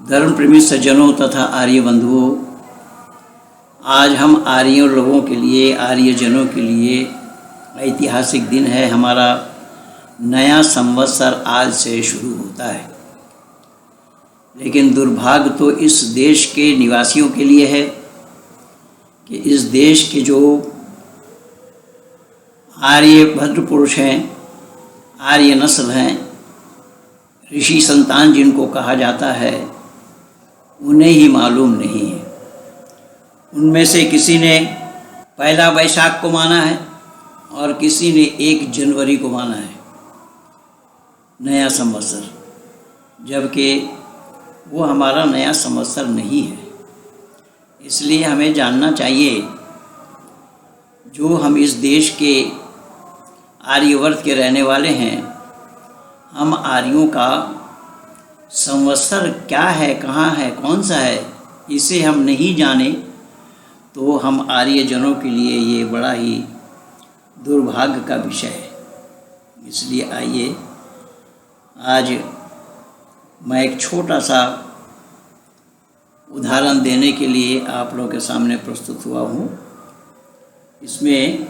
धर्म प्रेमी सज्जनों तथा आर्य बंधुओं, आज हम आर्यों लोगों के लिए, आर्यजनों के लिए ऐतिहासिक दिन है। हमारा नया संवत्सर आज से शुरू होता है। लेकिन दुर्भाग्य तो इस देश के निवासियों के लिए है कि इस देश के जो आर्य भद्र पुरुष हैं, आर्य नस्ल हैं, ऋषि संतान जिनको कहा जाता है, उन्हें ही मालूम नहीं है। उनमें से किसी ने 1 वैशाख को माना है और किसी ने 1 जनवरी को माना है नया संवत्सर, जबकि वो हमारा नया संवत्सर नहीं है। इसलिए हमें जानना चाहिए, जो हम इस देश के आर्यवर्त के रहने वाले हैं, हम आर्यों का संवत्सर क्या है, कहाँ है, कौन सा है, इसे हम नहीं जाने तो हम आर्यजनों के लिए ये बड़ा ही दुर्भाग्य का विषय है। इसलिए आइए आज मैं एक छोटा सा उदाहरण देने के लिए आप लोगों के सामने प्रस्तुत हुआ हूँ। इसमें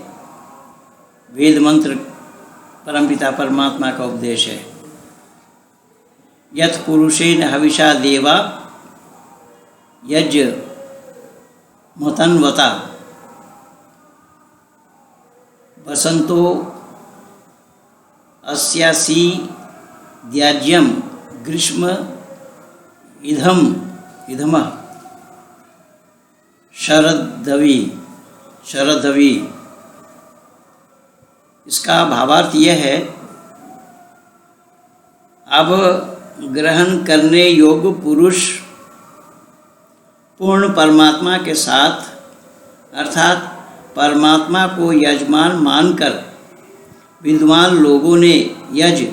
वेद मंत्र परमपिता परमात्मा का उपदेश है। यत् पुरुषेण हविषा देवा यज्ञ मतन्वता वसंतो अस्यासी त्याज्यम ग्रीष्म इधमः शरदवी। इसका भावार्थ यह है, अब ग्रहण करने योग्य पुरुष पूर्ण परमात्मा के साथ, अर्थात परमात्मा को यजमान मानकर विद्वान लोगों ने यज्ञ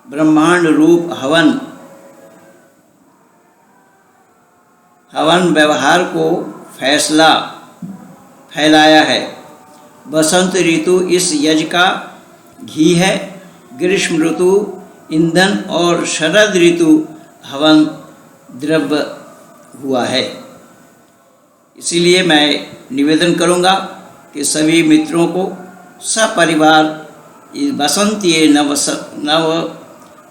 ब्रह्मांड रूप हवन व्यवहार को फैलाया है। बसंत ऋतु इस यज्ञ का घी है, ग्रीष्म ऋतु ईंधन और शरद ऋतु हवन द्रव्य हुआ है। इसीलिए मैं निवेदन करूंगा कि सभी मित्रों को सपरिवार इस बसंतीय नव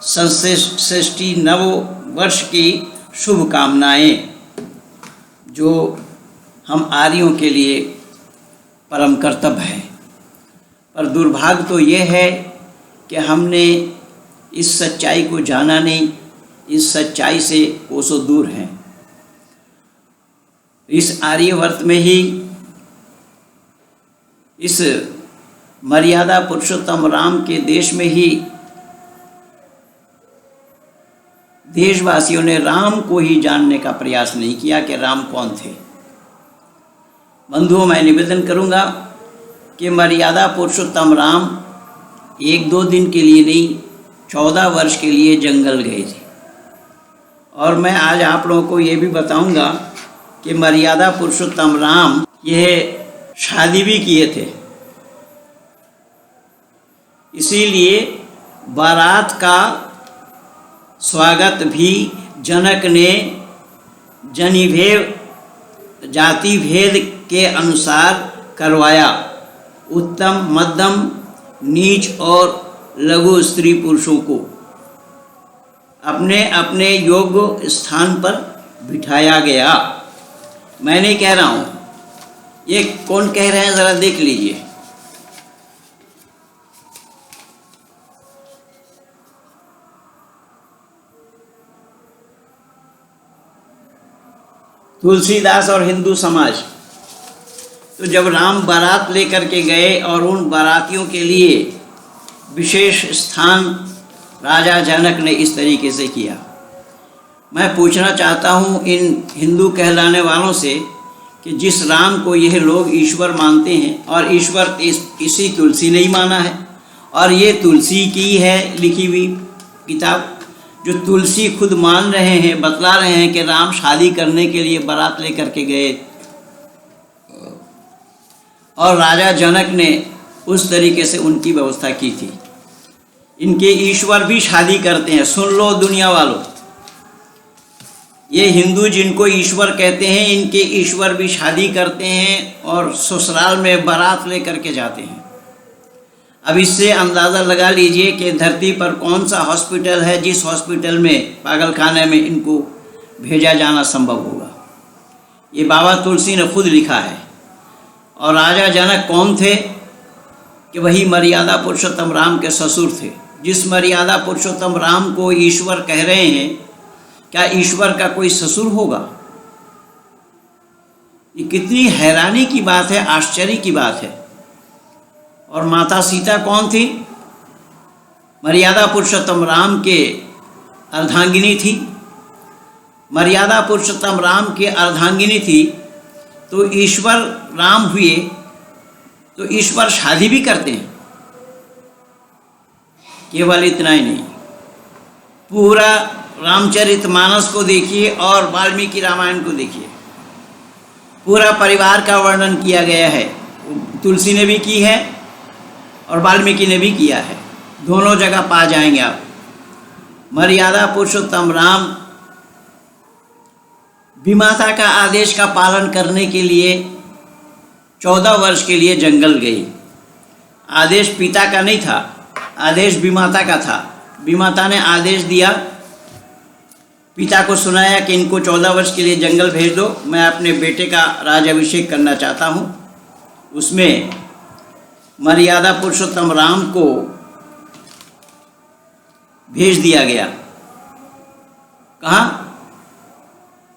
संश्रेष्ठी नव वर्ष की शुभकामनाएं, जो हम आर्यों के लिए परम कर्तव्य है। पर दुर्भाग्य तो ये है कि हमने इस सच्चाई को जाना नहीं, इस सच्चाई से कोसों दूर हैं। इस आर्यवर्त में ही, इस मर्यादा पुरुषोत्तम राम के देश में ही देशवासियों ने राम को ही जानने का प्रयास नहीं किया कि राम कौन थे। बंधुओं, मैं निवेदन करूंगा कि मर्यादा पुरुषोत्तम राम 1-2 दिन के लिए नहीं, 14 वर्ष के लिए जंगल गए थे। और मैं आज आप लोगों को ये भी बताऊंगा कि मर्यादा पुरुषोत्तम राम यह शादी भी किए थे। इसीलिए बारात का स्वागत भी जनक ने जाति भेद के अनुसार करवाया। उत्तम, मध्यम, नीच और लघु स्त्री पुरुषों को अपने अपने योग्य स्थान पर बिठाया गया। मैं नहीं कह रहा हूँ, ये कौन कह रहे हैं, ज़रा देख लीजिए। तुलसीदास और हिंदू समाज। तो जब राम बारात लेकर के गए और उन बारातियों के लिए विशेष स्थान राजा जनक ने इस तरीके से किया। मैं पूछना चाहता हूँ इन हिंदू कहलाने वालों से कि जिस राम को यह लोग ईश्वर मानते हैं, और ईश्वर इसी तुलसी ने ही माना है, और ये तुलसी की है लिखी हुई किताब, जो तुलसी खुद मान रहे हैं, बतला रहे हैं कि राम शादी करने के लिए बारात लेकर के गए और राजा जनक ने उस तरीके से उनकी व्यवस्था की थी। इनके ईश्वर भी शादी करते हैं, सुन लो दुनिया वालों। ये हिंदू जिनको ईश्वर कहते हैं, इनके ईश्वर भी शादी करते हैं और ससुराल में बारात लेकर के जाते हैं। अब इससे अंदाज़ा लगा लीजिए कि धरती पर कौन सा हॉस्पिटल है जिस हॉस्पिटल में, पागलखाने में इनको भेजा जाना संभव होगा। ये बाबा तुलसी ने खुद लिखा है। और राजा जनक कौन थे? कि वही मर्यादा पुरुषोत्तम राम के ससुर थे। जिस मर्यादा पुरुषोत्तम राम को ईश्वर कह रहे हैं, क्या ईश्वर का कोई ससुर होगा? ये कितनी हैरानी की बात है, आश्चर्य की बात है। और माता सीता कौन थी? मर्यादा पुरुषोत्तम राम के अर्धांगिनी थी। मर्यादा पुरुषोत्तम राम के अर्धांगिनी थी तो ईश्वर राम हुए, तो ईश्वर शादी भी करते हैं। केवल इतना ही नहीं, पूरा रामचरितमानस को देखिए और वाल्मीकि रामायण को देखिए, पूरा परिवार का वर्णन किया गया है। तुलसी ने भी की है और वाल्मीकि ने भी किया है, दोनों जगह पा जाएंगे आप। मर्यादा पुरुषोत्तम राम विमाता का आदेश का पालन करने के लिए 14 वर्ष के लिए जंगल गई। आदेश पिता का नहीं था, आदेश विमाता का था। विमाता ने आदेश दिया, पिता को सुनाया कि इनको 14 वर्ष के लिए जंगल भेज दो, मैं अपने बेटे का राज्याभिषेक करना चाहता हूँ। उसमें मर्यादा पुरुषोत्तम राम को भेज दिया गया। कहाँ?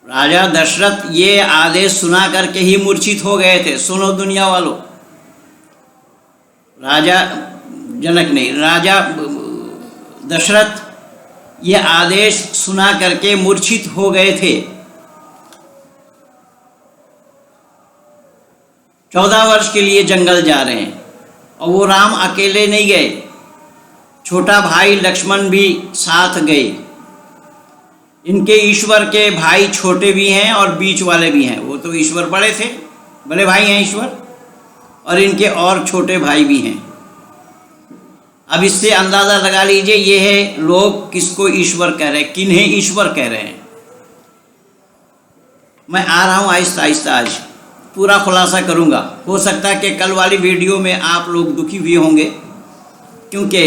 राजा दशरथ ये आदेश सुना करके ही मूर्छित हो गए थे। सुनो दुनिया वालों, राजा जनक नहीं, राजा दशरथ ये आदेश सुना करके मूर्छित हो गए थे। 14 वर्ष के लिए जंगल जा रहे हैं और वो राम अकेले नहीं गए, छोटा भाई लक्ष्मण भी साथ गए। इनके ईश्वर के भाई छोटे भी हैं और बीच वाले भी हैं। वो तो ईश्वर बड़े थे, बड़े भाई हैं ईश्वर, और इनके और छोटे भाई भी हैं। अब इससे अंदाज़ा लगा लीजिए ये है लोग किसको ईश्वर कह रहे हैं, किन्हें ईश्वर कह रहे हैं। मैं आ रहा हूँ आहिस्ता आहिस्ता, आज पूरा खुलासा करूँगा। हो सकता है कि कल वाली वीडियो में आप लोग दुखी हुए होंगे, क्योंकि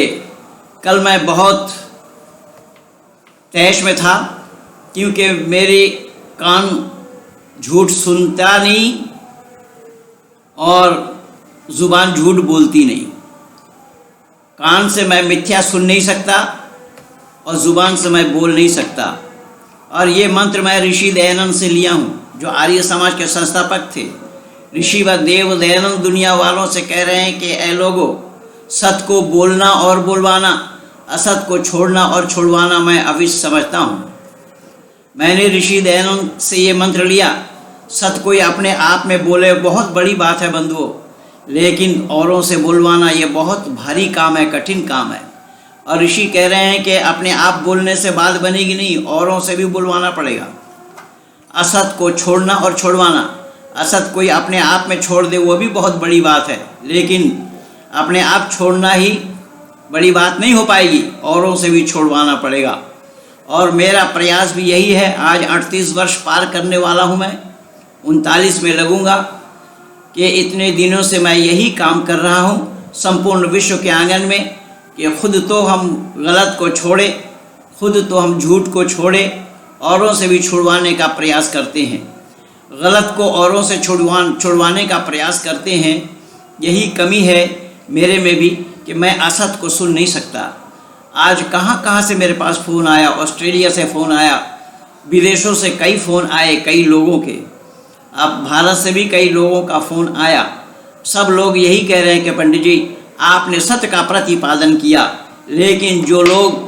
कल मैं बहुत तैश में था, क्योंकि मेरे कान झूठ सुनता नहीं और ज़ुबान झूठ बोलती नहीं। कान से मैं मिथ्या सुन नहीं सकता और ज़ुबान से मैं बोल नहीं सकता। और ये मंत्र मैं ऋषि दयानंद से लिया हूँ, जो आर्य समाज के संस्थापक थे। ऋषि व देव दयानंद दुनिया वालों से कह रहे हैं कि ऐ लोगों, सत्य को बोलना और बुलवाना, असत को छोड़ना और छुड़वाना मैं अवश्य समझता हूँ। मैंने ऋषि दयानंद से ये मंत्र लिया। सत्य कोई अपने आप में बोले बहुत बड़ी बात है बंधुओं, लेकिन औरों से बुलवाना ये बहुत भारी काम है, कठिन काम है। और ऋषि कह रहे हैं कि अपने आप बोलने से बात बनेगी नहीं, औरों से भी बुलवाना पड़ेगा। असत को छोड़ना और छुड़वाना, असत कोई अपने आप में छोड़ दे वो भी बहुत बड़ी बात है, लेकिन अपने आप छोड़ना ही बड़ी बात नहीं हो पाएगी, औरों से भी छोड़वाना पड़ेगा। और मेरा प्रयास भी यही है। आज 38 वर्ष पार करने वाला हूँ मैं, 39 में लगूंगा, कि इतने दिनों से मैं यही काम कर रहा हूँ संपूर्ण विश्व के आंगन में, कि खुद तो हम गलत को छोड़े, खुद तो हम झूठ को छोड़े, औरों से भी छुड़वाने का प्रयास करते हैं। गलत को औरों से छुड़वाने का प्रयास करते हैं। यही कमी है मेरे में भी कि मैं असत को सुन नहीं सकता। आज कहाँ से मेरे पास फ़ोन आया, ऑस्ट्रेलिया से फ़ोन आया, विदेशों से कई फ़ोन आए कई लोगों के, अब भारत से भी कई लोगों का फ़ोन आया। सब लोग यही कह रहे हैं कि पंडित जी आपने सत्य का प्रतिपादन किया, लेकिन जो लोग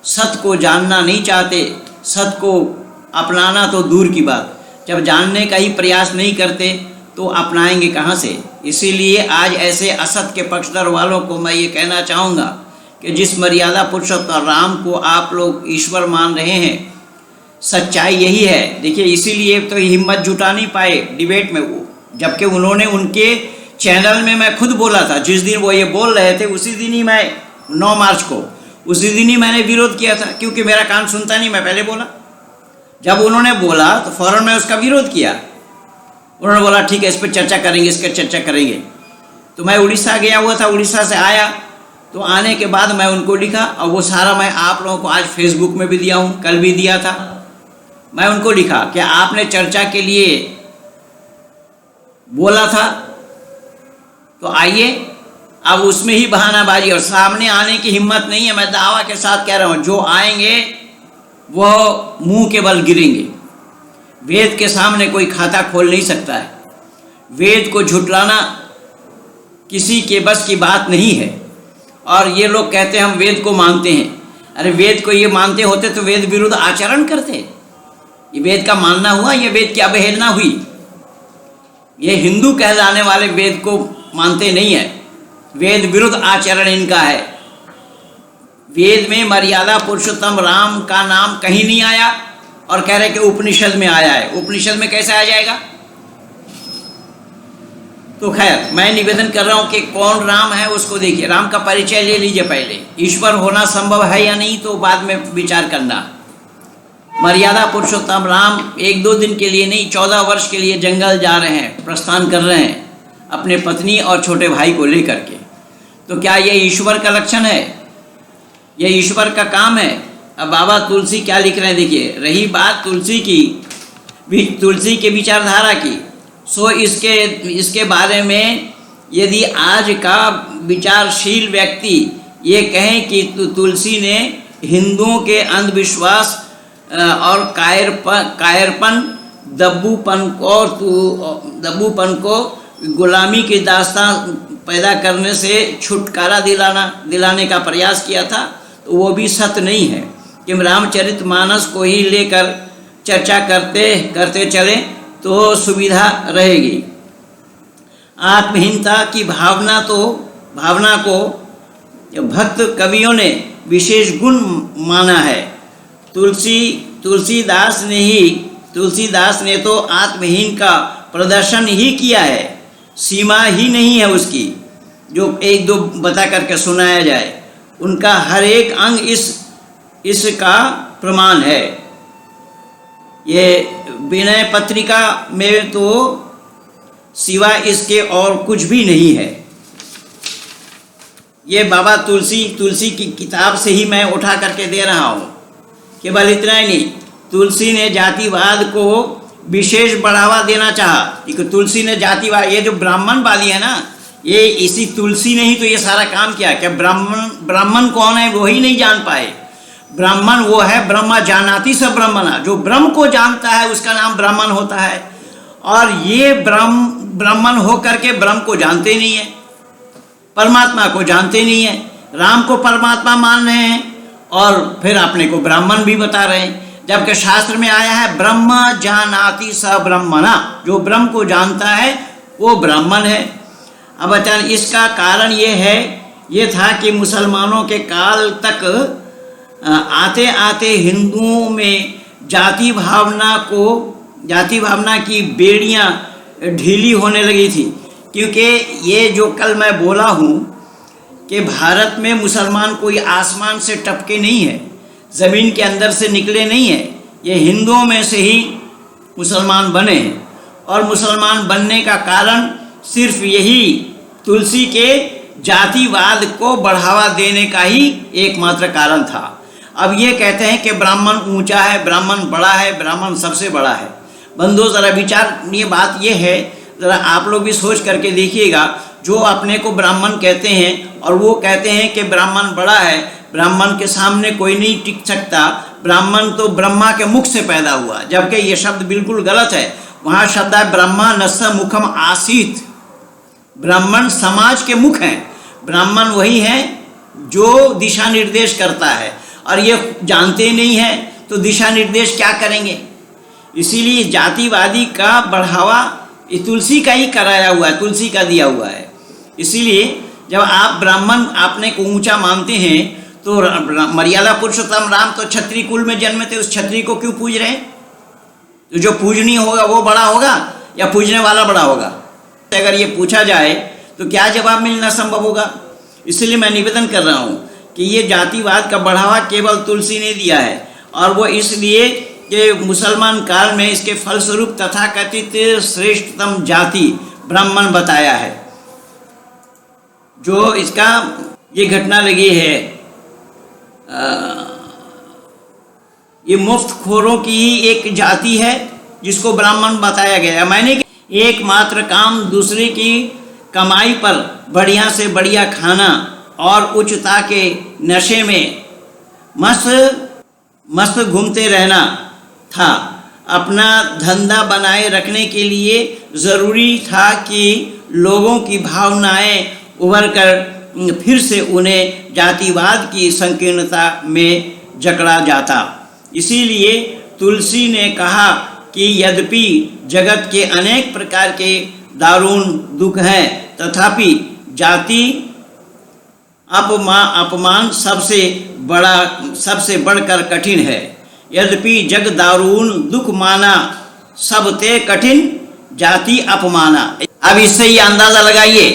सत्य को जानना नहीं चाहते, सत्य को अपनाना तो दूर की बात, जब जानने का ही प्रयास नहीं करते तो अपनाएंगे कहाँ से। इसीलिए आज ऐसे असत के पक्षधर वालों को मैं ये कहना चाहूँगा कि जिस मर्यादा पुरुषोत्तम राम को आप लोग ईश्वर मान रहे हैं, सच्चाई यही है। देखिए इसीलिए तो हिम्मत जुटा नहीं पाए डिबेट में वो, जबकि उन्होंने उनके चैनल में मैं खुद बोला था, जिस दिन वो ये बोल रहे थे उसी दिन ही मैं 9 मार्च को, उसी दिन ही मैंने विरोध किया था, क्योंकि मेरा कान सुनता नहीं। मैं पहले बोला जब उन्होंने बोला तो फौरन मैं उसका विरोध किया। उन्होंने बोला ठीक है, इस पर चर्चा करेंगे, इस पर चर्चा करेंगे। तो मैं उड़ीसा गया हुआ था, उड़ीसा से आया, तो आने के बाद मैं उनको लिखा, और वो सारा मैं आप लोगों को आज फेसबुक में भी दिया हूँ, कल भी दिया था। मैं उनको लिखा कि आपने चर्चा के लिए बोला था, तो आइए। अब उसमें ही बहानाबाजी और सामने आने की हिम्मत नहीं है। मैं दावा के साथ कह रहा हूँ, जो आएंगे वह मुंह के बल गिरेंगे। वेद के सामने कोई खाता खोल नहीं सकता है। वेद को झुटलाना किसी के बस की बात नहीं है। और ये लोग कहते हैं हम वेद को मानते हैं। अरे वेद को ये मानते होते तो वेद विरुद्ध आचरण करते। ये वेद का मानना हुआ, ये वेद की अवहेलना हुई। ये हिंदू कहलाने वाले वेद को मानते नहीं है। वेद विरुद्ध आचरण इनका है। वेद में मर्यादा पुरुषोत्तम राम का नाम कहीं नहीं आया, और कह रहे कि उपनिषद में आया है। उपनिषद में कैसे आ जाएगा? तो खैर, मैं निवेदन कर रहा हूं कि कौन राम है उसको देखिए। राम का परिचय ले लीजिए पहले। ईश्वर होना संभव है या नहीं तो बाद में विचार करना। मर्यादा पुरुषोत्तम राम 1-2 दिन के लिए नहीं, 14 वर्ष के लिए जंगल जा रहे हैं, प्रस्थान कर रहे हैं अपने पत्नी और छोटे भाई को लेकर के। तो क्या ये ईश्वर का लक्षण है? ये ईश्वर का काम है? अब बाबा तुलसी क्या लिख रहे हैं देखिए। रही बात तुलसी की, तुलसी के विचारधारा की, सो इसके बारे में यदि आज का विचारशील व्यक्ति ये कहें कि तुलसी ने हिंदुओं के अंधविश्वास और कायरपन, दब्बूपन को गुलामी की दास्तान पैदा करने से छुटकारा दिलाने का प्रयास किया था, तो वो भी सत्य नहीं है कि रामचरितमानस को ही लेकर चर्चा करते चले तो सुविधा रहेगी। आत्महीनता की भावना को भक्त कवियों ने विशेष गुण माना है। तुलसीदास ने तो आत्महीन का प्रदर्शन ही किया है, सीमा ही नहीं है उसकी जो 1-2 बता करके सुनाया जाए। उनका हर एक अंग इसका प्रमाण है। ये विनय पत्रिका में तो सिवा इसके और कुछ भी नहीं है। ये बाबा तुलसी की किताब से ही मैं उठा करके दे रहा हूँ। केवल इतना ही नहीं, तुलसी ने जातिवाद को विशेष बढ़ावा देना चाहा। तुलसी ने जातिवाद, ये जो ब्राह्मणवादी है ना, ये इसी तुलसी ने ही तो ये सारा काम किया। क्या ब्राह्मण कौन है वो ही नहीं जान पाए। ब्राह्मण वो है ब्रह्मा जानाति स ब्रह्मणा, जो ब्रह्म को जानता है उसका नाम ब्राह्मण होता है। और ये ब्राह्मण हो करके ब्रह्म को जानते नहीं है, परमात्मा को जानते नहीं है, राम को परमात्मा मान रहे हैं और फिर अपने को ब्राह्मण भी बता रहे हैं। जबकि शास्त्र में आया है ब्रह्म जानाति स ब्रह्मणा, जो ब्रह्म को जानता है वो ब्राह्मण है। अब अचानक इसका कारण ये था कि मुसलमानों के काल तक आते आते हिंदुओं में जाति भावना की बेड़ियां ढीली होने लगी थी। क्योंकि ये जो कल मैं बोला हूँ कि भारत में मुसलमान कोई आसमान से टपके नहीं है, ज़मीन के अंदर से निकले नहीं है, ये हिंदुओं में से ही मुसलमान बने हैं। और मुसलमान बनने का कारण सिर्फ यही तुलसी के जातिवाद को बढ़ावा देने का ही एकमात्र कारण था। अब ये कहते हैं कि ब्राह्मण ऊंचा है, ब्राह्मण बड़ा है, ब्राह्मण सबसे बड़ा है। बंधुओं ज़रा विचारणीय बात ये है, ज़रा आप लोग भी सोच करके देखिएगा। जो अपने को ब्राह्मण कहते हैं और वो कहते हैं कि ब्राह्मण बड़ा है, ब्राह्मण के सामने कोई नहीं टिक सकता, ब्राह्मण तो ब्रह्मा के मुख से पैदा हुआ, जबकि ये शब्द बिल्कुल गलत है। वहाँ शब्द है ब्रह्मानस्य मुखम आसीत। ब्राह्मण समाज के मुख हैं। ब्राह्मण वही है जो दिशा निर्देश करता है, और ये जानते नहीं हैं तो दिशा निर्देश क्या करेंगे। इसीलिए जातिवादी का बढ़ावा ये तुलसी का ही कराया हुआ है, तुलसी का दिया हुआ है। इसीलिए जब आप ब्राह्मण अपने को ऊंचा मानते हैं तो मर्यादा पुरुषोत्तम राम तो क्षत्रिय कुल में जन्मे थे, उस क्षत्रिय को क्यों पूज रहे हैं? तो जो पूजनीय होगा वो बड़ा होगा या पूजने वाला बड़ा होगा? अगर ये पूछा जाए तो क्या जवाब मिलना संभव होगा? इसलिए मैं निवेदन कर रहा हूँ कि ये जातिवाद का बढ़ावा केवल तुलसी ने दिया है, और वो इसलिए कि मुसलमान काल में इसके फलस्वरूप तथाकथित श्रेष्ठतम जाति ब्राह्मण बताया है। जो इसका ये घटना लगी है, ये मुफ्तखोरों की ही एक जाति है जिसको ब्राह्मण बताया गया। मैंने एकमात्र काम दूसरे की कमाई पर बढ़िया से बढ़िया खाना और उच्चता के नशे में मस्त घूमते रहना था। अपना धंधा बनाए रखने के लिए ज़रूरी था कि लोगों की भावनाएं उभर कर फिर से उन्हें जातिवाद की संकीर्णता में जकड़ा जाता। इसीलिए तुलसी ने कहा कि यद्यपि जगत के अनेक प्रकार के दारुण दुख हैं, तथापि जाति अपमान सबसे बढ़कर कठिन है। यद्यपि जग दारुण दुख माना, सब ते कठिन जाति अपमाना। अब इससे ये अंदाजा लगाइए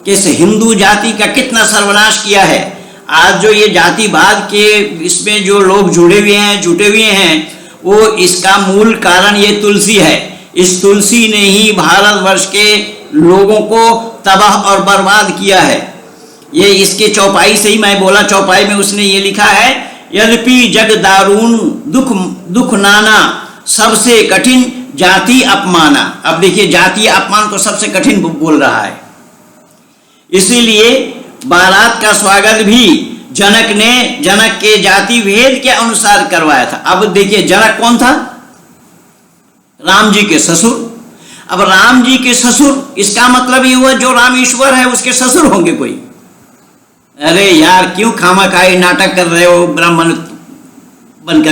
कि इस हिंदू जाति का कितना सर्वनाश किया है। आज जो ये जातिवाद के इसमें जो लोग जुटे हुए हैं, वो इसका मूल कारण ये तुलसी है। इस तुलसी ने ही भारतवर्ष के लोगों को तबाह और बर्बाद किया है। ये इसके चौपाई से ही मैं बोला, चौपाई में उसने ये लिखा है, यद्यपि जग दारुण दुख नाना, सबसे कठिन जाति अपमाना। अब देखिए, जाति अपमान को सबसे कठिन बोल रहा है। इसीलिए बारात का स्वागत भी जनक के जाति भेद के अनुसार करवाया था। अब देखिए, जनक कौन था? राम जी के ससुर। अब राम जी के ससुर, इसका मतलब ये हुआ जो राम ईश्वर है उसके ससुर होंगे कोई। अरे यार, क्यों खामखाई नाटक कर रहे हो? ब्राह्मण बन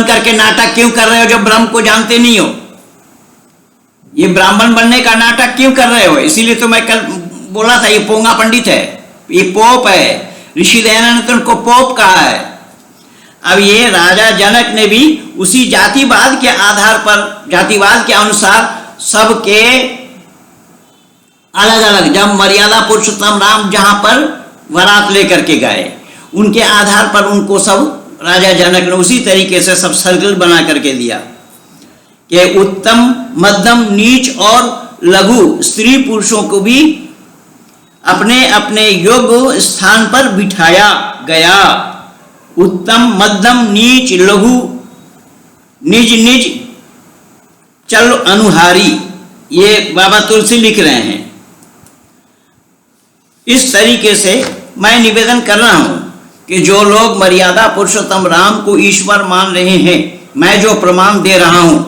करके नाटक क्यों कर रहे हो जब ब्रह्म को जानते नहीं हो? ये ब्राह्मण बनने का नाटक क्यों कर रहे हो? इसीलिए तो मैं कल बोला था, ये पोंगा पंडित है, ये पोप है। ऋषि दयानंद ने तो उनको पोप कहा है। अब ये राजा जनक ने भी उसी जातिवाद के आधार पर, जातिवाद के अनुसार सबके अलग अलग, जब मर्यादा पुरुषोत्तम राम जहां पर बारात लेकर के गए, उनके आधार पर उनको सब राजा जनक ने उसी तरीके से सब सर्कल बना करके दिया कि उत्तम, मध्यम, नीच और लघु स्त्री पुरुषों को भी अपने अपने योग्य स्थान पर बिठाया गया। उत्तम, मध्यम, नीच, लघु, निज निज चल अनुहारी, ये बाबा तुलसी लिख रहे हैं। इस तरीके से मैं निवेदन कर रहा हूं कि जो लोग मर्यादा पुरुषोत्तम राम को ईश्वर मान रहे हैं, मैं जो प्रमाण दे रहा हूं,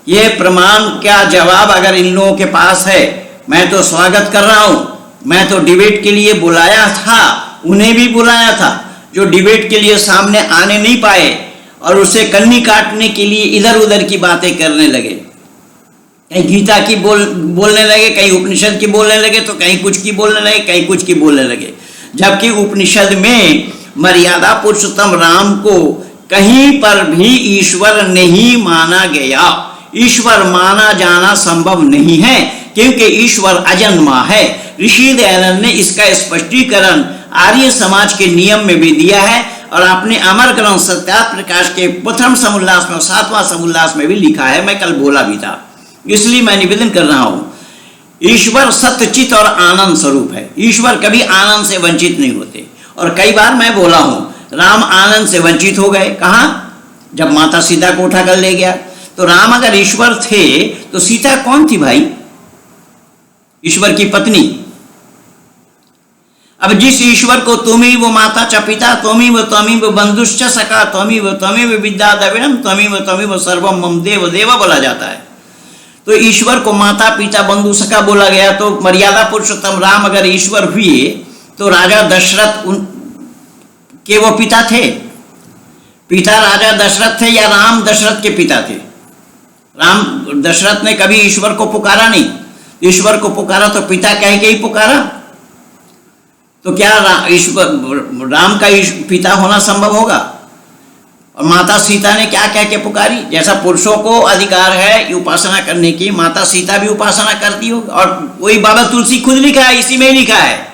ये प्रमाण का जवाब अगर इन लोगों के पास है, मैं तो स्वागत कर रहा हूं। मैं तो डिबेट के लिए बुलाया था, उन्हें भी बुलाया था जो डिबेट के लिए सामने आने नहीं पाए और उसे कन्नी काटने के लिए इधर उधर की बातें करने लगे। कहीं गीता की बोलने लगे, कहीं उपनिषद की बोलने लगे, तो कहीं कुछ की बोलने लगे, कहीं कुछ की बोलने लगे। जबकि उपनिषद में मर्यादा पुरुषोत्तम राम को कहीं पर भी ईश्वर नहीं माना गया। ईश्वर माना जाना संभव नहीं है क्योंकि ईश्वर अजन्मा है। ऋषि दयानंद ने इसका स्पष्टीकरण आर्य समाज के नियम में भी दिया है और अपने अमर ग्रंथ सत्यार्थ प्रकाश के प्रथम समुल्लास में, 7वां समुल्लास में भी लिखा है। मैं कल बोला भी था, इसलिए मैं निवेदन कर रहा हूं, ईश्वर सत्यचित और आनंद स्वरूप है। ईश्वर कभी आनंद से वंचित नहीं होते। और कई बार मैं बोला हूं, राम आनंद से वंचित हो गए। कहां? जब माता सीता को उठा कर ले गया। तो राम अगर ईश्वर थे तो सीता कौन थी भाई? ईश्वर की पत्नी। अब जिस ईश्वर को तुमी वो माता च पिता, तुमी वो बंधुश्च सखा, तुमी वो विद्या द्रविणम, तुमी वो सर्वम मम देव देवा बोला जाता है। तो ईश्वर को माता पिता बंधु सखा बोला गया। तो मर्यादा पुरुषोत्तम राम अगर ईश्वर हुए तो राजा दशरथ के वो पिता थे? पिता राजा दशरथ थे या राम दशरथ के पिता थे? राम दशरथ ने कभी ईश्वर को पुकारा नहीं। ईश्वर को पुकारा तो पिता कह के ही पुकारा। तो क्या राम का पिता होना संभव होगा? और माता सीता ने क्या कह के पुकारी? जैसा पुरुषों को अधिकार है उपासना करने की, माता सीता भी उपासना करती हो। और वही बाबा तुलसी खुद लिखा है, इसी में ही लिखा है,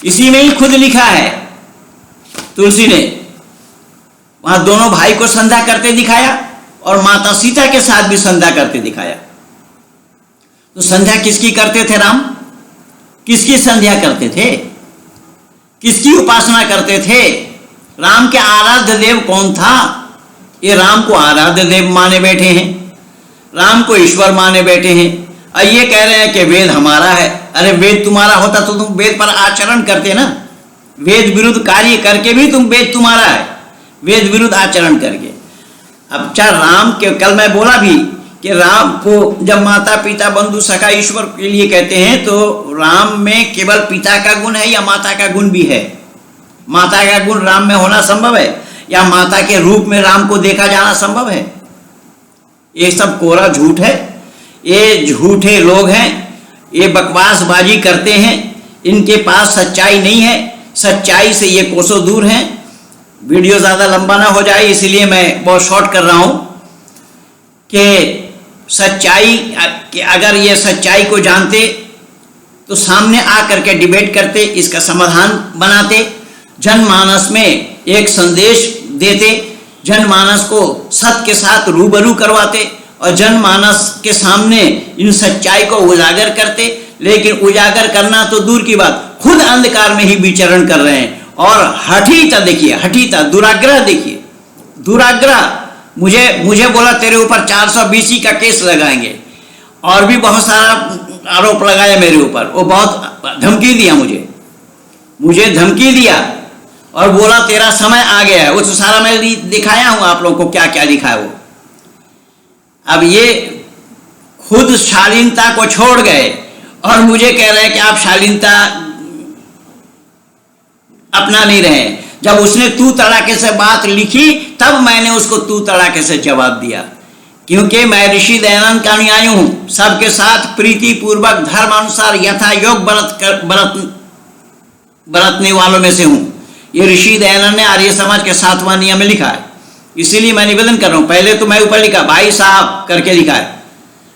इसी में ही खुद लिखा है तुलसी ने। वहां दोनों भाई को संध्या करते दिखाया और माता सीता के साथ भी संध्या करते दिखाया। तो संध्या किसकी करते थे राम? किसकी संध्या करते थे? किसकी उपासना करते थे? राम के आराध्य देव कौन था? ये राम को आराध्य देव माने बैठे हैं, राम को ईश्वर माने बैठे हैं, और ये कह रहे हैं कि वेद हमारा है। अरे वेद तुम्हारा होता तो तुम वेद पर आचरण करते ना। वेद विरुद्ध कार्य करके भी तुम वेद तुम्हारा है, वेद विरुद्ध आचरण करके। अब चाहे राम के, कल मैं बोला भी कि राम को जब माता पिता बंधु सखा ईश्वर के लिए कहते हैं तो राम में केवल पिता का गुण है या माता का गुण भी है? माता का गुण राम में होना संभव है या माता के रूप में राम को देखा जाना संभव है? ये सब कोरा झूठ है। ये झूठे लोग हैं, ये बकवासबाजी करते हैं, इनके पास सच्चाई नहीं है। सच्चाई से ये कोसों दूर हैं। वीडियो ज़्यादा लंबा ना हो जाए इसलिए मैं बहुत शॉर्ट कर रहा हूँ कि सच्चाई, अगर ये सच्चाई को जानते तो सामने आकर के डिबेट करते, इसका समाधान बनाते, जनमानस में एक संदेश देते, जनमानस को सत्य के साथ रूबरू करवाते और जनमानस के सामने इन सच्चाई को उजागर करते। लेकिन उजागर करना तो दूर की बात, खुद अंधकार में ही विचरण कर रहे हैं। और हठीता देखिए, हठीता, दुराग्रह देखिए, दुराग्रह। मुझे बोला तेरे ऊपर 420 का केस लगाएंगे, और भी बहुत सारा आरोप लगाया मेरे ऊपर। वो बहुत धमकी दिया, मुझे धमकी दिया और बोला तेरा समय आ गया है। वो तो सारा मैं दिखाया हूं आप लोगों को, क्या क्या लिखा है वो। अब ये खुद शालीनता को छोड़ गए और मुझे कह रहे हैं कि आप शालीनता अपना नहीं रहे। जब उसने तू तड़ाके से बात लिखी तब मैंने उसको तू तड़ाके से जवाब दिया, क्योंकि मैं ऋषि दयानंद का अनुयायी हूं। सबके साथ प्रीति पूर्वक धर्म अनुसार यथा योग बरतने वालों में से हूं। ये ऋषि दयानंद ने आर्य समाज के 7वां नियम में लिखा है। इसीलिए मैं निवेदन कर रहा हूं। पहले तो मैं ऊपर लिखा भाई साहब करके लिखा है।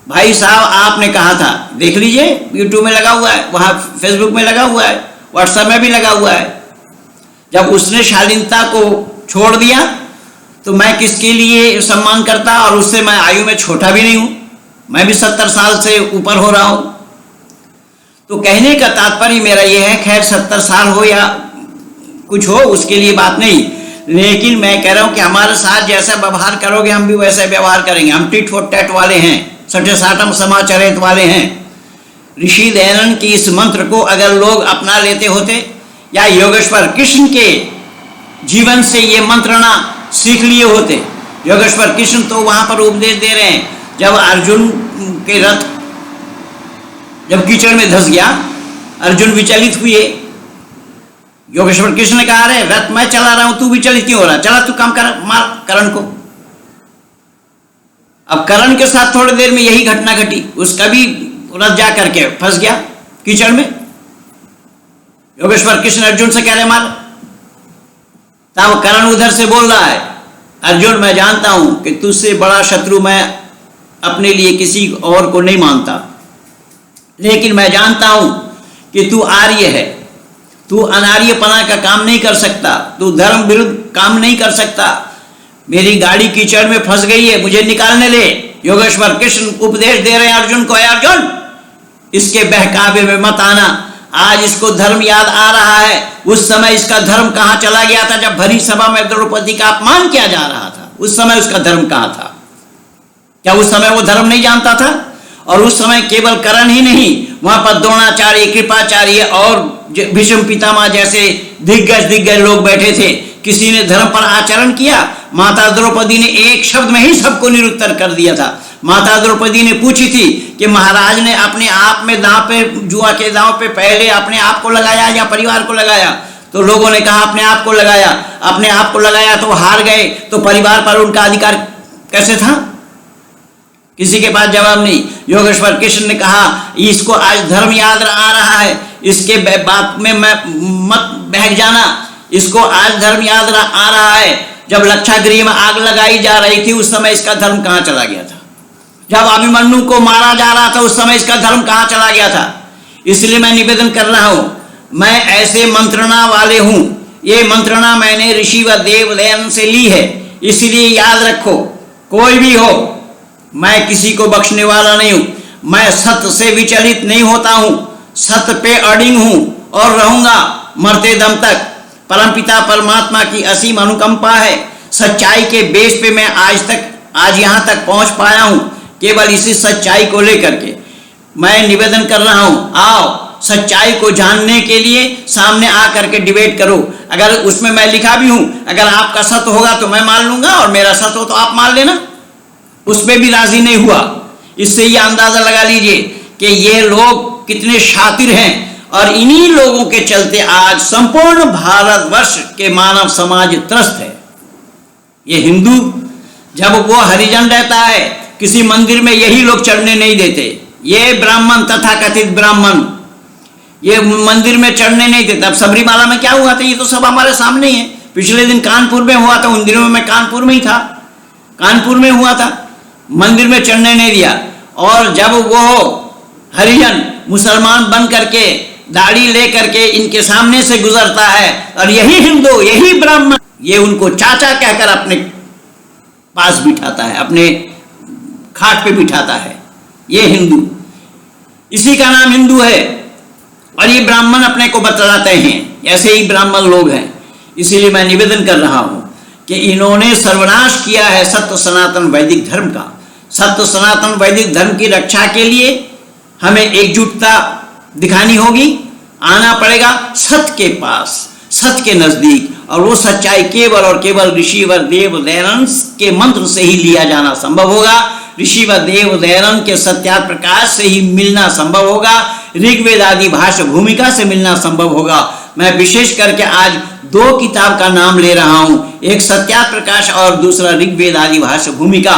भाई साहब आपने कहा था, देख लीजिए, यूट्यूब में लगा हुआ है, वहां फेसबुक में लगा हुआ है, व्हाट्सएप में भी लगा हुआ है। जब उसने शालीनता को छोड़ दिया तो मैं किसके लिए सम्मान करता? और उससे मैं आयु में छोटा भी नहीं हूं, मैं भी 70 साल से ऊपर हो रहा हूं। तो कहने का तात्पर्य मेरा यह है, खैर 70 साल हो या कुछ हो उसके लिए बात नहीं, लेकिन मैं कह रहा हूं कि हमारे साथ जैसा व्यवहार करोगे हम भी वैसा व्यवहार करेंगे। हम टिट फॉर टैट वाले हैं, सठे साठम समाचरित वाले हैं। ऋषि दयानंद की इस मंत्र को अगर लोग अपना लेते होते या योगेश्वर कृष्ण के जीवन से ये मंत्र ना सीख लिए होते। योगेश्वर कृष्ण तो वहां पर उपदेश दे रहे हैं, जब अर्जुन के रथ जब कीचड़ में धंस गया, अर्जुन विचलित हुए, योगेश्वर कृष्ण ने कहा अरे रथ मैं चला रहा हूं, तू विचलित क्यों हो रहा? चला तू काम कर, मार करण को। अब करण के साथ थोड़ी देर में यही घटना घटी, उसका भी रथ जा करके फंस गया कीचड़ में। योगेश्वर कृष्ण अर्जुन से कह रहे मार, तब करण उधर से बोल रहा है अर्जुन मैं जानता हूं कि तुझसे बड़ा शत्रु मैं अपने लिए किसी और को नहीं मानता, लेकिन मैं जानता हूं कि तू आर्य है, तू अनार्यपना का काम नहीं कर सकता, तू धर्म विरुद्ध काम नहीं कर सकता। मेरी गाड़ी कीचड़ में फंस गई है, मुझे निकालने दे। योगेश्वर कृष्ण उपदेश दे रहे हैं अर्जुन को, अर्जुन इसके बहकावे में मत आना, आज इसको धर्म याद आ रहा है। उस समय इसका धर्म कहां चला गया था? जब भरी सभा में द्रौपदी का अपमान किया जा रहा था, उस समय उसका धर्म कहां था? क्या उस समय वो धर्म नहीं जानता था? और उस समय केवल कर्ण ही नहीं, वहां पर द्रोणाचार्य, कृपाचार्य और भीष्म पितामह जैसे दिग्गज लोग बैठे थे। किसी ने धर्म पर आचरण किया? माता द्रौपदी ने एक शब्द में ही सबको निरुत्तर कर दिया था। माता द्रौपदी ने पूछी थी कि महाराज ने अपने आप में दांव पे, जुआ के दांव पे पहले अपने आप को लगाया या परिवार को लगाया? तो लोगों ने कहा अपने आप को लगाया। अपने आप को लगाया तो हार गए, तो परिवार पर उनका अधिकार कैसे था? किसी के पास जवाब नहीं। योगेश्वर कृष्ण ने कहा इसको आज धर्म याद आ रहा है, इसके बात में मत बहक जाना, इसको आज धर्म याद आ रहा है। जब लक्षागृह में आग लगाई जा रही थी उस समय इसका धर्म कहां चला गया था? जब अभिमन्यु को मारा जा रहा था उस समय इसका धर्म कहां चला गया था? इसलिए मैं निवेदन कर रहा हूं, मैं ऐसे मंत्रणा वाले हूं। ये मंत्रणा मैंने ऋषि व देव दयानंद से ली है। इसलिए याद रखो, कोई भी हो, मैं किसी को बख्शने वाला नहीं हूं। मैं सत्य से विचलित नहीं होता हूं, सत्य पे अडिग हूं और रहूंगा मरते दम तक। परमपिता परमात्मा की असीम अनुकंपा है। सच्चाई के बेस पे मैं आज यहाँ तक पहुंच पाया हूं, केवल इसी सच्चाई को लेकर के मैं निवेदन कर रहा हूं, आओ सच्चाई को जानने के लिए सामने आकर के डिबेट करो। अगर उसमें मैं लिखा भी हूं, अगर आपका सत्य होगा तो मैं मान लूंगा और मेरा सत्य हो तो आप मान लेना, उसमें भी राजी नहीं हुआ। इससे ये अंदाजा लगा लीजिए कि ये लोग कितने शातिर हैं, और इन्हीं लोगों के चलते आज संपूर्ण भारतवर्ष के मानव समाज त्रस्त है। ये हिंदू, जब वो हरिजन रहता है किसी मंदिर में, यही लोग चढ़ने नहीं देते। ये ब्राह्मण, तथाकथित ब्राह्मण, ये मंदिर में चढ़ने नहीं देते। अब सबरीमाला में क्या हुआ था, ये तो सब हमारे सामने ही है। पिछले दिन कानपुर में हुआ था, उन दिनों में मैं कानपुर में ही था, कानपुर में हुआ था, मंदिर में चढ़ने नहीं दिया। और जब वो हरिजन मुसलमान बन करके दाढ़ी ले करके इनके सामने से गुजरता है, और यही हिंदू, यही ब्राह्मण, ये उनको चाचा कहकर अपने पास बिठाता है, अपने खाट पे बिठाता है। ये हिंदू, इसी का नाम हिंदू है। और ये ब्राह्मण अपने को बतलाते हैं, ऐसे ही ब्राह्मण लोग हैं। इसीलिए मैं निवेदन कर रहा हूं कि इन्होंने सर्वनाश किया है सत्य सनातन वैदिक धर्म का। सत्य सनातन वैदिक धर्म की रक्षा के लिए हमें एकजुटता दिखानी होगी, आना पड़ेगा सत्य के पास, सत्य के नजदीक। और वो सच्चाई केवल और केवल ऋषिवर देव दयानंद के मंत्र से ही लिया जाना संभव होगा। ऋषिवर देव दयानंद के सत्यार्थ प्रकाश से ही मिलना संभव होगा, ऋग्वेद आदि भाष्य भूमिका से मिलना संभव होगा। मैं विशेष करके आज दो किताब का नाम ले रहा हूं, एक सत्यार्थ प्रकाश और दूसरा ऋग्वेद आदि भाष्य भूमिका।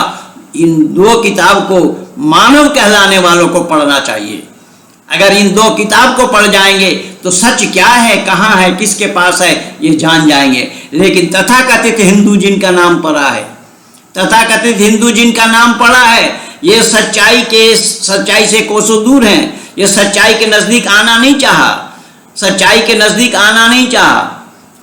इन दो किताब को मानव कहलाने वालों को पढ़ना चाहिए। अगर इन दो किताब को पढ़ जाएंगे तो सच क्या है, कहाँ है, किसके पास है, ये जान जाएंगे। लेकिन तथाकथित हिंदू जिनका नाम पढ़ा है, तथाकथित हिंदू जिनका नाम पढ़ा है, ये सच्चाई से कोसों दूर हैं। ये सच्चाई के नजदीक आना नहीं चाहा, सच्चाई के नजदीक आना नहीं चाहा,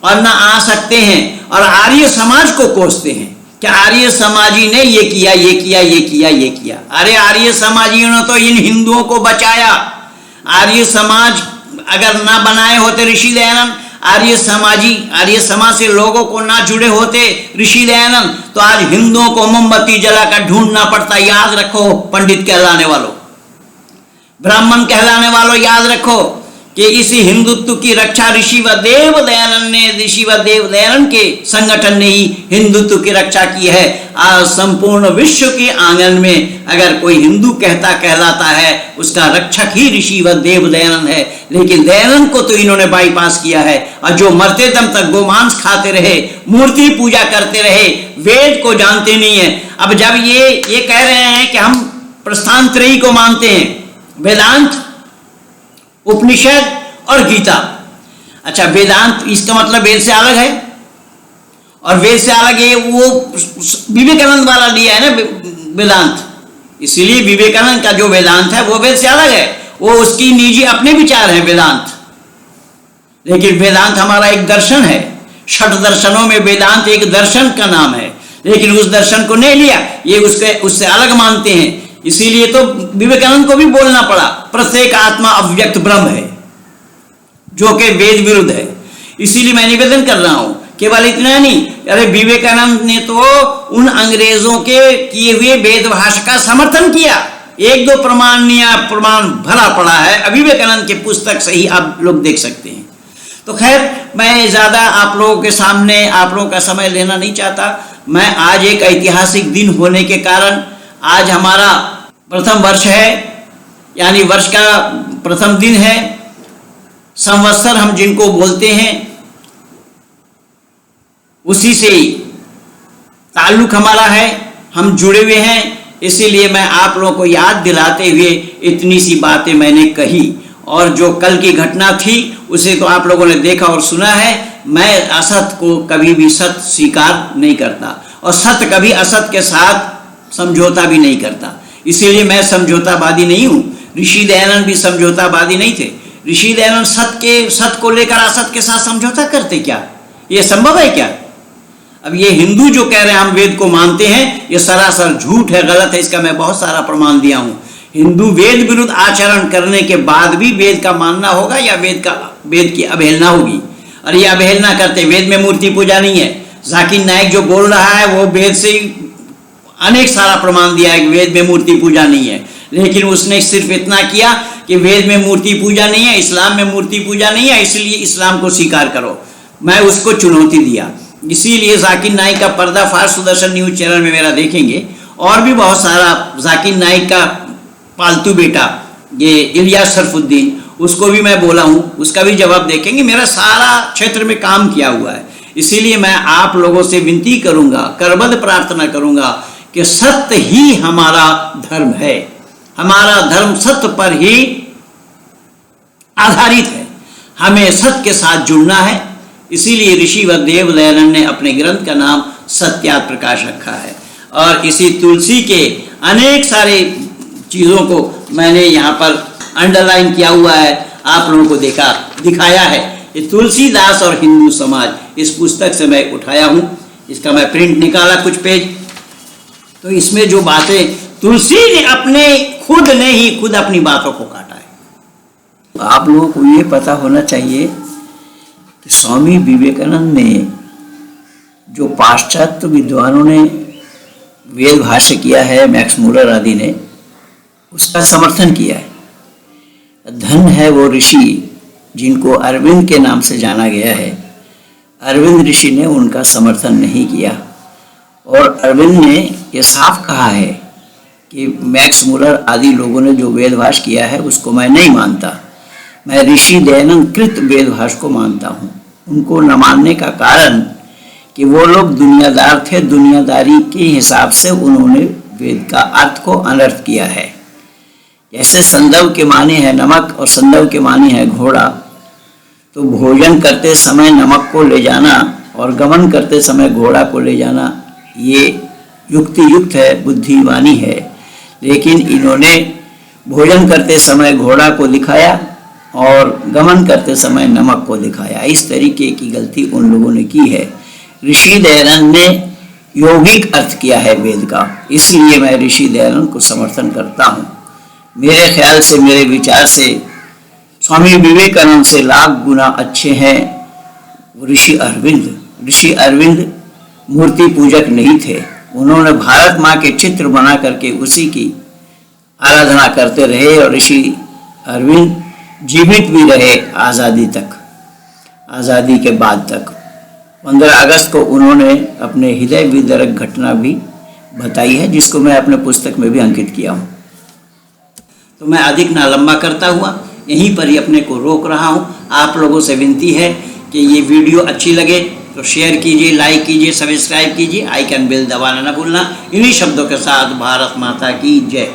और ना आ सकते हैं। और आर्य समाज को कोसते हैं कि आर्य समाजी ने ये किया, ये किया, ये किया, ये किया। अरे आर्य समाजियों ने तो इन हिंदुओं को बचाया। आर्य समाज अगर ना बनाए होते ऋषि दयानंद, आर्य समाज से लोगों को ना जुड़े होते ऋषि दयानंद, तो आज हिंदुओं को मोमबत्ती जलाकर ढूंढना पड़ता। याद रखो पंडित कहलाने वालों, ब्राह्मण कहलाने वालों, याद रखो कि इसी हिंदुत्व की रक्षा ऋषिवर देव दयानंद के संगठन ने ही हिंदुत्व की रक्षा की है। आज संपूर्ण विश्व के आंगन में अगर कोई हिंदू कहलाता है, उसका रक्षक ही ऋषिवर देव दयानंद है। लेकिन दयानंद को तो इन्होंने बाईपास किया है, और जो मरते दम तक गोमांस खाते रहे, मूर्ति पूजा करते रहे, वेद को जानते नहीं है। अब जब ये कह रहे हैं कि हम प्रस्थानत्रयी को मानते हैं, वेदांत, उपनिषद और गीता। अच्छा, वेदांत इसका मतलब वेद से अलग है, और वेद से अलग है वो विवेकानंद वाला लिया है ना वेदांत। इसीलिए विवेकानंद का जो वेदांत है वो वेद से अलग है, वो उसकी निजी अपने विचार है वेदांत। लेकिन वेदांत हमारा एक दर्शन है, षट दर्शनों में वेदांत एक दर्शन का नाम है। लेकिन उस दर्शन को नहीं लिया, ये उससे अलग मानते हैं। इसीलिए तो विवेकानंद को भी बोलना पड़ा, प्रत्येक आत्मा अव्यक्त ब्रह्म है, जो कि वेद विरुद्ध है। इसीलिए मैं निवेदन कर रहा हूं, केवल इतना नहीं, अरे विवेकानंद ने तो उन अंग्रेजों के किए हुए वेद भाषा का समर्थन किया। एक दो प्रमाण भरा पड़ा है विवेकानंद के पुस्तक से ही, आप लोग देख सकते हैं। तो खैर, मैं ज्यादा आप लोगों के सामने आप लोगों का समय लेना नहीं चाहता। मैं आज एक ऐतिहासिक दिन होने के कारण, आज हमारा प्रथम वर्ष है, यानी वर्ष का प्रथम दिन है। संवत्सर हम जिनको बोलते हैं, उसी से ताल्लुक हमारा है, हम जुड़े हुए हैं। इसीलिए मैं आप लोगों को याद दिलाते हुए इतनी सी बातें मैंने कही। और जो कल की घटना थी उसे तो आप लोगों ने देखा और सुना है। मैं असत को कभी भी सत्य स्वीकार नहीं करता, और सत्य कभी असत के साथ समझौता भी नहीं करता। इसीलिए मैं समझौतावादी नहीं हूं। ऋषि दयानंद भी समझौतावादी नहीं थे। ऋषि दयानंद सत्य को लेकर असत के साथ समझौता करते क्या? यह संभव है क्या? अब ये हिंदू जो कह रहे हैं हम वेद को मानते हैं, ये सरासर झूठ है, गलत है। इसका मैं बहुत सारा प्रमाण दिया हूं। हिंदू वेद विरुद्ध आचरण करने के बाद भी वेद का मानना होगा या वेद की अवहेलना होगी। और ये अवहेलना करते, वेद में मूर्ति पूजा नहीं है। जाकिर नाइक जो बोल रहा है वो वेद से अनेक सारा प्रमाण दिया है कि वेद में मूर्ति पूजा नहीं है, लेकिन उसने सिर्फ इतना किया कि वेद में मूर्ति पूजा नहीं है, इस्लाम में मूर्ति पूजा नहीं है, इसलिए इस्लाम को स्वीकार करो। मैं उसको चुनौती दिया। इसीलिए जाकिर नाइक का पर्दाफाश सुदर्शन न्यूज चैनल में मेरा देखेंगे। और भी बहुत सारा जाकिर नाइक का पालतू बेटा ये इलियास शरफुद्दीन, उसको भी मैं बोला हूँ, उसका भी जवाब देखेंगे। मेरा सारा क्षेत्र में काम किया हुआ है। इसीलिए मैं आप लोगों से विनती करूंगा, करबद्ध प्रार्थना करूंगा कि सत्य ही हमारा धर्म है। हमारा धर्म सत्य पर ही आधारित है। हमें सत्य के साथ जुड़ना है। इसीलिए ऋषि वसुदेव दयानंद ने अपने ग्रंथ का नाम सत्यार्थ प्रकाश रखा है। और इसी तुलसी के अनेक सारे चीज़ों को मैंने यहाँ पर अंडरलाइन किया हुआ है, आप लोगों को दिखाया है। ये तुलसीदास और हिंदू समाज इस पुस्तक से मैं उठाया हूँ। इसका मैं प्रिंट निकाला कुछ पेज। तो इसमें जो बातें तुलसी ने खुद अपनी बातों को काटा है। आप लोगों को ये पता होना चाहिए कि स्वामी विवेकानंद ने, जो पाश्चात्य विद्वानों ने वेद भाष्य किया है, मैक्स मूलर आदि ने, उसका समर्थन किया है। धन है वो ऋषि जिनको अरविंद के नाम से जाना गया है। अरविंद ऋषि ने उनका समर्थन नहीं किया। और अरविंद ने ये साफ कहा है कि मैक्स मूलर आदि लोगों ने जो वेदभाष किया है उसको मैं नहीं मानता। मैं ऋषि दयानंद कृत वेदभाष को मानता हूँ। उनको न मानने का कारण कि वो लोग दुनियादार थे। दुनियादारी के हिसाब से उन्होंने वेद का अर्थ को अनर्थ किया है। जैसे संदव के माने है नमक और संदव के माने है घोड़ा, तो भोजन करते समय नमक को ले जाना और गमन करते समय घोड़ा को ले जाना ये युक्ति युक्त है, बुद्धिमानी है। लेकिन इन्होंने भोजन करते समय घोड़ा को दिखाया और गमन करते समय नमक को दिखाया। इस तरीके की गलती उन लोगों ने की है। ऋषि दयानंद ने यौगिक अर्थ किया है वेद का, इसलिए मैं ऋषि दयानंद को समर्थन करता हूँ। मेरे ख्याल से, मेरे विचार से स्वामी विवेकानंद से लाख गुना अच्छे हैं ऋषि अरविंद। ऋषि अरविंद मूर्ति पूजक नहीं थे। उन्होंने भारत माँ के चित्र बना करके उसी की आराधना करते रहे और ऋषि अरविंद जीवित भी रहे आज़ादी तक, आज़ादी के बाद तक। 15 अगस्त को उन्होंने अपने हृदय विदारक घटना भी बताई है, जिसको मैं अपने पुस्तक में भी अंकित किया हूँ। तो मैं अधिक ना लंबा करता हुआ यहीं पर ही अपने को रोक रहा हूँ। आप लोगों से विनती है कि ये वीडियो अच्छी लगे तो शेयर कीजिए, लाइक कीजिए, सब्सक्राइब कीजिए, आइकन बेल दबाना ना भूलना। इन्हीं शब्दों के साथ भारत माता की जय।